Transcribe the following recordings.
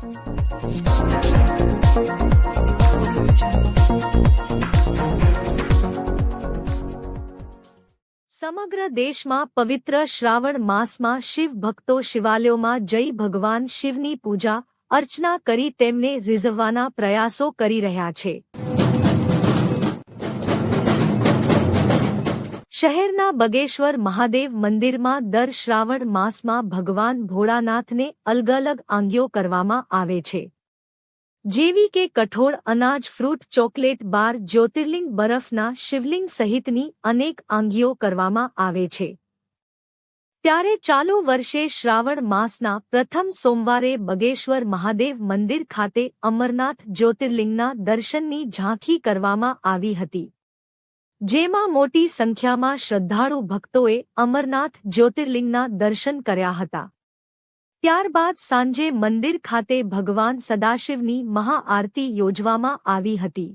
સમગ્ર દેશમાં પવિત્ર શ્રાવણ માસમાં શિવ ભક્તો શિવાલયોમાં જઈ ભગવાન શિવની પૂજા અર્ચના કરી તેમને રીઝવવાના પ્રયાસો કરી રહ્યા છે. શહેરના બગેશ્વર મહાદેવ મંદિરમાં દર શ્રાવણ માસમાં ભગવાન ભોળાનાથને અલગ અલગ આંગીઓ કરવામાં આવે છે, જેવી કે કઠોળ, અનાજ, ફ્રૂટ, ચોકલેટ, બાર, જ્યોતિર્લિંગ, બરફના શિવલિંગ સહિતની અનેક આંગીઓ કરવામાં આવે છે. ત્યારે ચાલુ વર્ષે શ્રાવણ માસના પ્રથમ સોમવારે બગેશ્વર મહાદેવ મંદિર ખાતે અમરનાથ જ્યોતિર્લિંગના દર્શનની ઝાંખી કરવામાં આવી હતી, જેમાં મોટી સંખ્યામાં શ્રદ્ધાળુ ભક્તોએ અમરનાથ જ્યોતિર્લિંગના દર્શન કર્યા હતા. ત્યારબાદ સાંજે મંદિર ખાતે ભગવાન સદાશિવની મહાઆરતી યોજવામાં આવી હતી,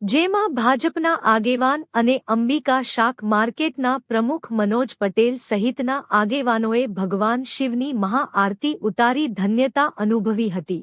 જેમાં ભાજપના આગેવાન અને અંબિકા શાક માર્કેટના પ્રમુખ મનોજ પટેલ સહિતના આગેવાનોએ ભગવાન શિવની મહાઆરતી ઉતારી ધન્યતા અનુભવી હતી.